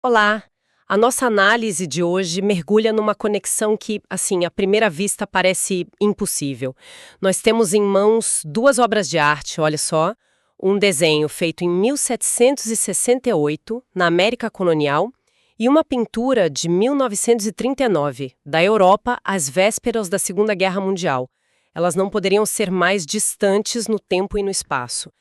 Olá! A nossa análise de hoje mergulha numa conexão que, assim, à primeira vista parece impossível. Nós temos em mãos duas obras de arte, olha só, um desenho feito em 1768, na América colonial, e uma pintura de 1939, da Europa às vésperas da Segunda Guerra Mundial. Elas não poderiam ser mais distantes no tempo e no espaço.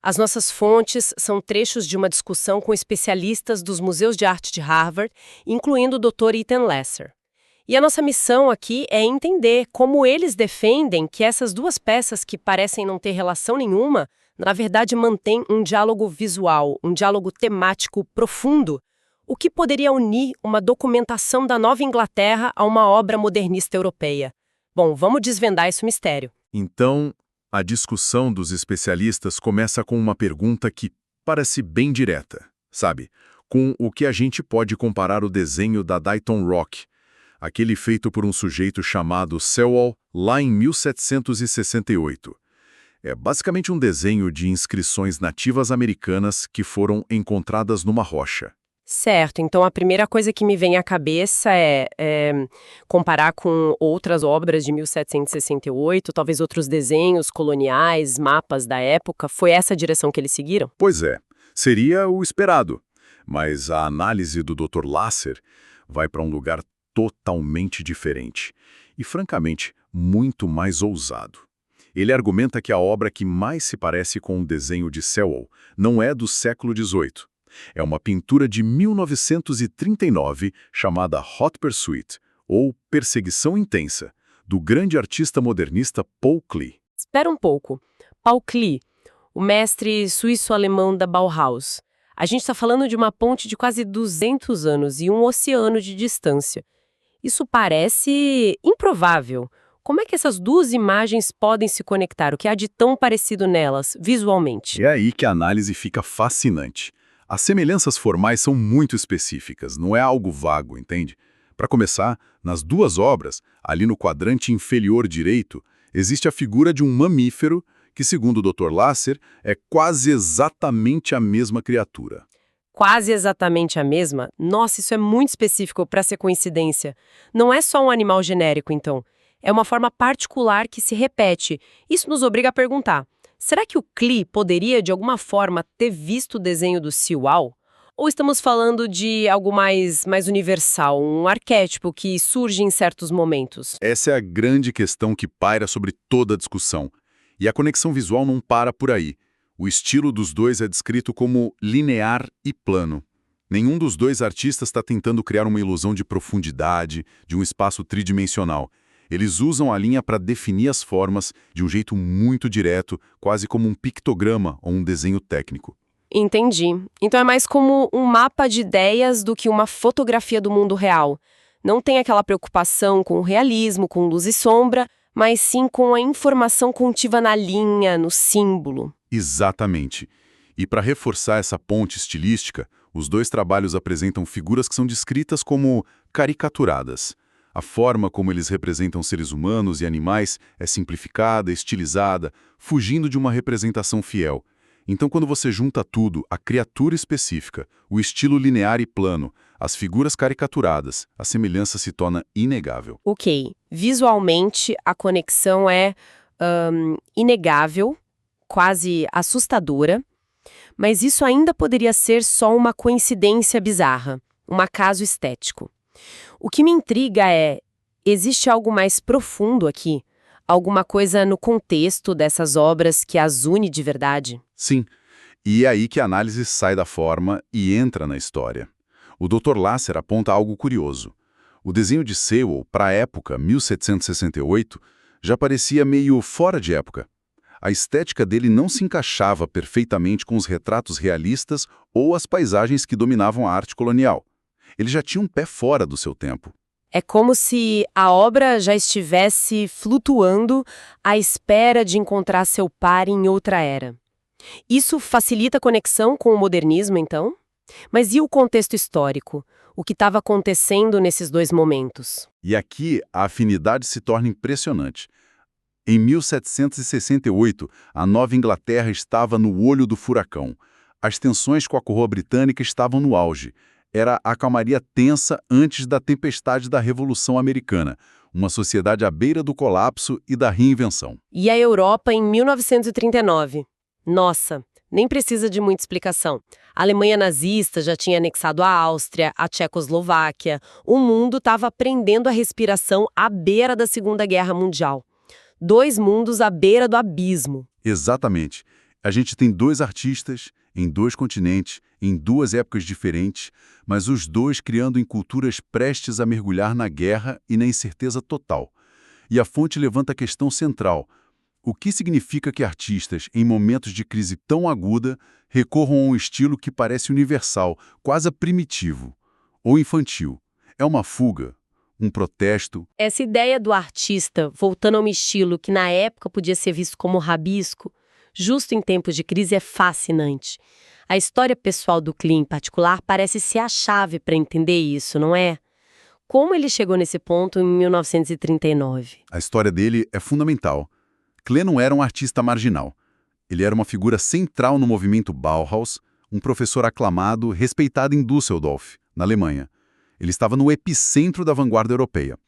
As nossas fontes são trechos de uma discussão com especialistas dos museus de arte de Harvard, incluindo o Dr. Ethan Lasser. E a nossa missão aqui é entender como eles defendem que essas duas peças que parecem não ter relação nenhuma, na verdade mantêm um diálogo visual, um diálogo temático profundo, o que poderia unir uma documentação da Nova Inglaterra a uma obra modernista europeia. Bom, vamos desvendar esse mistério. Então, a discussão dos especialistas começa com uma pergunta que parece bem direta, sabe? Com o que a gente pode comparar o desenho da Dighton Rock, aquele feito por um sujeito chamado Sewall lá em 1768. É basicamente um desenho de inscrições nativas americanas que foram encontradas numa rocha. Certo, então a primeira coisa que me vem à cabeça é comparar com outras obras de 1768, talvez outros desenhos coloniais, mapas da época. Foi essa a direção que eles seguiram? Pois é, seria o esperado. Mas a análise do Dr. Lasser vai para um lugar totalmente diferente e, francamente, muito mais ousado. Ele argumenta que a obra que mais se parece com o desenho de Sewall não é do século XVIII. É uma pintura de 1939 chamada Hot Pursuit, ou Perseguição Intensa, do grande artista modernista Paul Klee. Espera um pouco. Paul Klee, o mestre suíço-alemão da Bauhaus. A gente está falando de uma ponte de quase 200 anos e um oceano de distância. Isso parece improvável. Como é que essas duas imagens podem se conectar? O que há de tão parecido nelas, visualmente? É aí que a análise fica fascinante. As semelhanças formais são muito específicas, não é algo vago, entende? Para começar, nas duas obras, ali no quadrante inferior direito, existe a figura de um mamífero que, segundo o Dr. Lasser, é quase exatamente a mesma criatura. Quase exatamente a mesma? Nossa, isso é muito específico para ser coincidência. Não é só um animal genérico, então. É uma forma particular que se repete. Isso nos obriga a perguntar: será que o Klee poderia, de alguma forma, ter visto o desenho do Sewall? Ou estamos falando de algo mais universal, um arquétipo que surge em certos momentos? Essa é a grande questão que paira sobre toda a discussão. E a conexão visual não para por aí. O estilo dos dois é descrito como linear e plano. Nenhum dos dois artistas está tentando criar uma ilusão de profundidade, de um espaço tridimensional. Eles usam a linha para definir as formas de um jeito muito direto, quase como um pictograma ou um desenho técnico. Entendi. Então é mais como um mapa de ideias do que uma fotografia do mundo real. Não tem aquela preocupação com o realismo, com luz e sombra, mas sim com a informação contida na linha, no símbolo. Exatamente. E para reforçar essa ponte estilística, os dois trabalhos apresentam figuras que são descritas como caricaturadas. A forma como eles representam seres humanos e animais é simplificada, estilizada, fugindo de uma representação fiel. Então, quando você junta tudo, a criatura específica, o estilo linear e plano, as figuras caricaturadas, a semelhança se torna inegável. Ok, visualmente a conexão é inegável, quase assustadora, mas isso ainda poderia ser só uma coincidência bizarra, um acaso estético. O que me intriga é, existe algo mais profundo aqui? Alguma coisa no contexto dessas obras que as une de verdade? Sim, e é aí que a análise sai da forma e entra na história. O Dr. Lasser aponta algo curioso. O desenho de Sewall, para a época, 1768, já parecia meio fora de época. A estética dele não se encaixava perfeitamente com os retratos realistas ou as paisagens que dominavam a arte colonial. Ele já tinha um pé fora do seu tempo. É como se a obra já estivesse flutuando à espera de encontrar seu par em outra era. Isso facilita a conexão com o modernismo, então? Mas e o contexto histórico? O que estava acontecendo nesses dois momentos? E aqui a afinidade se torna impressionante. Em 1768, a Nova Inglaterra estava no olho do furacão. As tensões com a coroa britânica estavam no auge. Era a calmaria tensa antes da tempestade da Revolução Americana, uma sociedade à beira do colapso e da reinvenção. E a Europa em 1939? Nossa, nem precisa de muita explicação. A Alemanha nazista já tinha anexado a Áustria, a Tchecoslováquia. O mundo estava aprendendo a respiração à beira da Segunda Guerra Mundial. Dois mundos à beira do abismo. Exatamente. A gente tem dois artistas em dois continentes, em duas épocas diferentes, mas os dois criando em culturas prestes a mergulhar na guerra e na incerteza total. E a fonte levanta a questão central. O que significa que artistas, em momentos de crise tão aguda, recorram a um estilo que parece universal, quase primitivo ou infantil? É uma fuga? Um protesto? Essa ideia do artista voltando a um estilo que na época podia ser visto como rabisco, justo em tempos de crise, é fascinante. A história pessoal do Klee, em particular, parece ser a chave para entender isso, não é? Como ele chegou nesse ponto em 1939? A história dele é fundamental. Klee não era um artista marginal. Ele era uma figura central no movimento Bauhaus, um professor aclamado, respeitado em Düsseldorf, na Alemanha. Ele estava no epicentro da vanguarda europeia.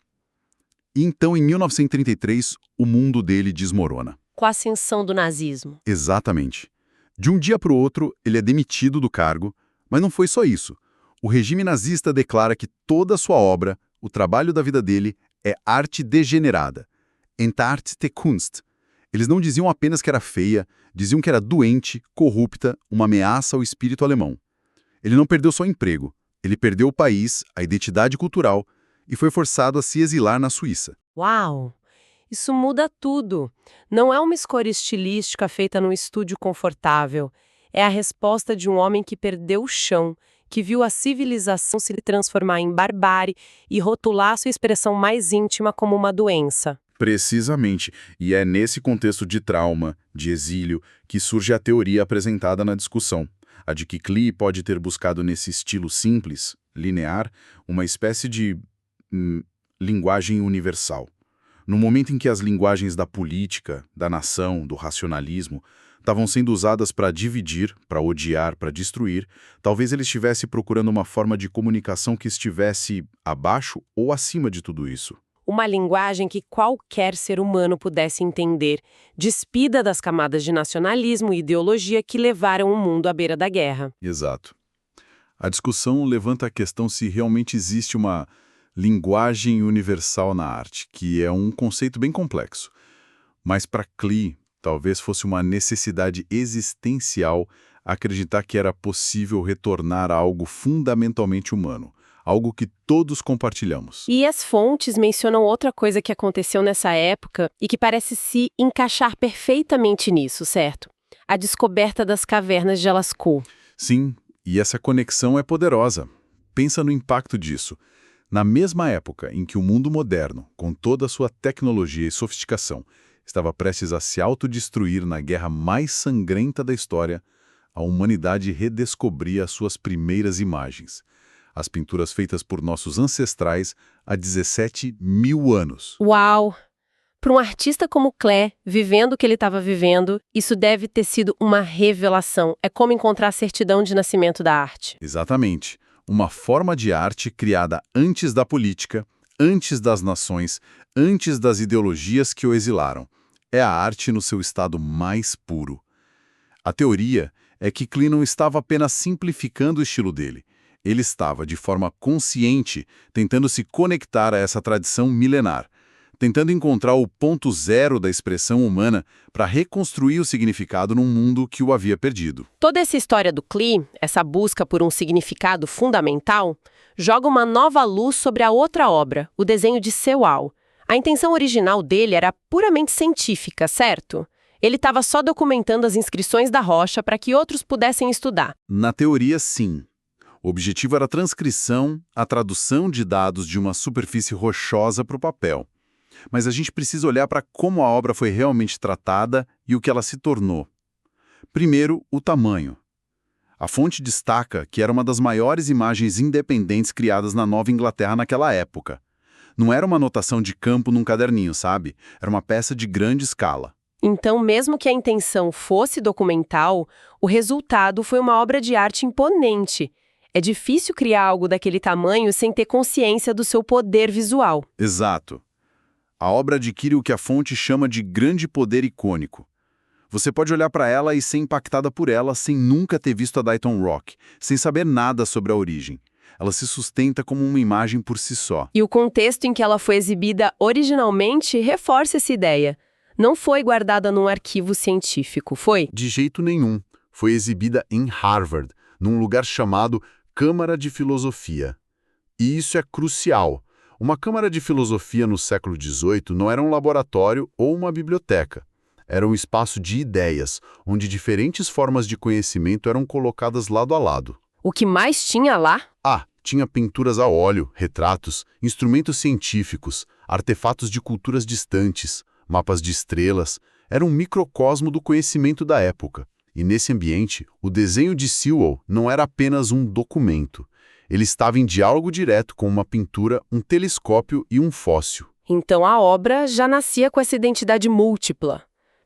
E então, em 1933, o mundo dele desmorona. Com a ascensão do nazismo. Exatamente. De um dia para o outro, ele é demitido do cargo, mas não foi só isso. O regime nazista declara que toda a sua obra, o trabalho da vida dele, é arte degenerada. Entartete Kunst. Eles não diziam apenas que era feia, diziam que era doente, corrupta, uma ameaça ao espírito alemão. Ele não perdeu só o emprego, ele perdeu o país, a identidade cultural e foi forçado a se exilar na Suíça. Uau! Isso muda tudo. Não é uma escolha estilística feita num estúdio confortável. É a resposta de um homem que perdeu o chão, que viu a civilização se transformar em barbárie e rotular sua expressão mais íntima como uma doença. Precisamente. E é nesse contexto de trauma, de exílio, que surge a teoria apresentada na discussão. A de que Klee pode ter buscado nesse estilo simples, linear, uma espécie de linguagem universal. No momento em que as linguagens da política, da nação, do racionalismo, estavam sendo usadas para dividir, para odiar, para destruir, talvez ele estivesse procurando uma forma de comunicação que estivesse abaixo ou acima de tudo isso. Uma linguagem que qualquer ser humano pudesse entender, despida das camadas de nacionalismo e ideologia que levaram o mundo à beira da guerra. Exato. A discussão levanta a questão se realmente existe uma linguagem universal na arte, que é um conceito bem complexo. Mas para Klee, talvez fosse uma necessidade existencial acreditar que era possível retornar a algo fundamentalmente humano, algo que todos compartilhamos. E as fontes mencionam outra coisa que aconteceu nessa época e que parece se encaixar perfeitamente nisso, certo? A descoberta das cavernas de Lascaux. Sim, e essa conexão é poderosa. Pensa no impacto disso. Na mesma época em que o mundo moderno, com toda a sua tecnologia e sofisticação, estava prestes a se autodestruir na guerra mais sangrenta da história, a humanidade redescobria as suas primeiras imagens. As pinturas feitas por nossos ancestrais há 17 mil anos. Uau! Para um artista como Klee, vivendo o que ele estava vivendo, isso deve ter sido uma revelação. É como encontrar a certidão de nascimento da arte. Exatamente. Uma forma de arte criada antes da política, antes das nações, antes das ideologias que o exilaram. É a arte no seu estado mais puro. A teoria é que Klee não estava apenas simplificando o estilo dele. Ele estava, de forma consciente, tentando se conectar a essa tradição milenar, tentando encontrar o ponto zero da expressão humana para reconstruir o significado num mundo que o havia perdido. Toda essa história do Klee, essa busca por um significado fundamental, joga uma nova luz sobre a outra obra, o desenho de Seual. A intenção original dele era puramente científica, certo? Ele estava só documentando as inscrições da rocha para que outros pudessem estudar. Na teoria, sim. O objetivo era a transcrição, a tradução de dados de uma superfície rochosa para o papel. Mas a gente precisa olhar para como a obra foi realmente tratada e o que ela se tornou. Primeiro, o tamanho. A fonte destaca que era uma das maiores imagens independentes criadas na Nova Inglaterra naquela época. Não era uma anotação de campo num caderninho, sabe? Era uma peça de grande escala. Então, mesmo que a intenção fosse documental, o resultado foi uma obra de arte imponente. É difícil criar algo daquele tamanho sem ter consciência do seu poder visual. Exato. A obra adquire o que a fonte chama de grande poder icônico. Você pode olhar para ela e ser impactada por ela sem nunca ter visto a Dighton Rock, sem saber nada sobre a origem. Ela se sustenta como uma imagem por si só. E o contexto em que ela foi exibida originalmente reforça essa ideia. Não foi guardada num arquivo científico, foi? De jeito nenhum. Foi exibida em Harvard, num lugar chamado Câmara de Filosofia. E isso é crucial. Uma Câmara de Filosofia no século XVIII não era um laboratório ou uma biblioteca. Era um espaço de ideias, onde diferentes formas de conhecimento eram colocadas lado a lado. O que mais tinha lá? Tinha pinturas a óleo, retratos, instrumentos científicos, artefatos de culturas distantes, mapas de estrelas. Era um microcosmo do conhecimento da época. E nesse ambiente, o desenho de Sewall não era apenas um documento. Ele estava em diálogo direto com uma pintura, um telescópio e um fóssil. Então a obra já nascia com essa identidade múltipla.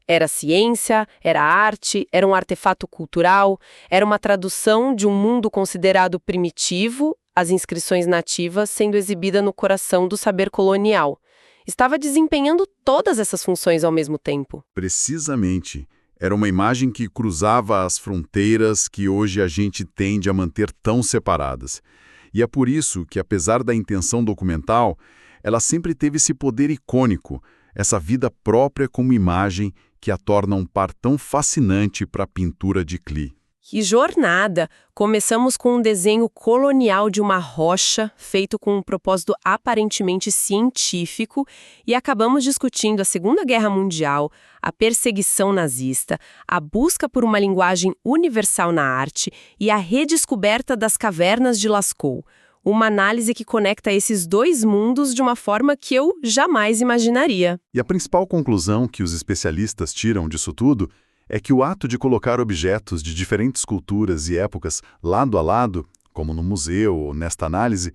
Era ciência, era arte, era um artefato cultural, era uma tradução de um mundo considerado primitivo, as inscrições nativas sendo exibida no coração do saber colonial. Estava desempenhando todas essas funções ao mesmo tempo. Precisamente. Era uma imagem que cruzava as fronteiras que hoje a gente tende a manter tão separadas. E é por isso que, apesar da intenção documental, ela sempre teve esse poder icônico, essa vida própria como imagem que a torna um par tão fascinante para a pintura de Klee. Que jornada! Começamos com um desenho colonial de uma rocha, feito com um propósito aparentemente científico, e acabamos discutindo a Segunda Guerra Mundial, a perseguição nazista, a busca por uma linguagem universal na arte e a redescoberta das cavernas de Lascaux. Uma análise que conecta esses dois mundos de uma forma que eu jamais imaginaria. E a principal conclusão que os especialistas tiram disso tudo é que o ato de colocar objetos de diferentes culturas e épocas lado a lado, como no museu ou nesta análise,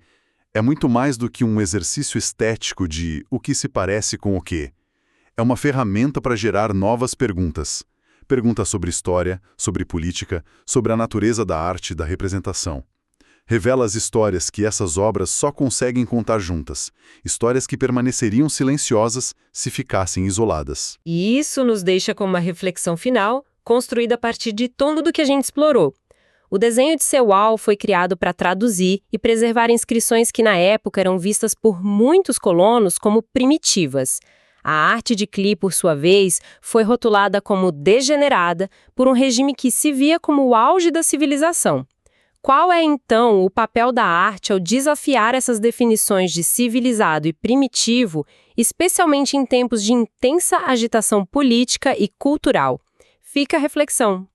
é muito mais do que um exercício estético de o que se parece com o quê. É uma ferramenta para gerar novas perguntas. Perguntas sobre história, sobre política, sobre a natureza da arte e da representação. Revela as histórias que essas obras só conseguem contar juntas, histórias que permaneceriam silenciosas se ficassem isoladas. E isso nos deixa com uma reflexão final, construída a partir de tudo que a gente explorou. O desenho de Sewall foi criado para traduzir e preservar inscrições que na época eram vistas por muitos colonos como primitivas. A arte de Klee, por sua vez, foi rotulada como degenerada por um regime que se via como o auge da civilização. Qual é, então, o papel da arte ao desafiar essas definições de civilizado e primitivo, especialmente em tempos de intensa agitação política e cultural? Fica a reflexão.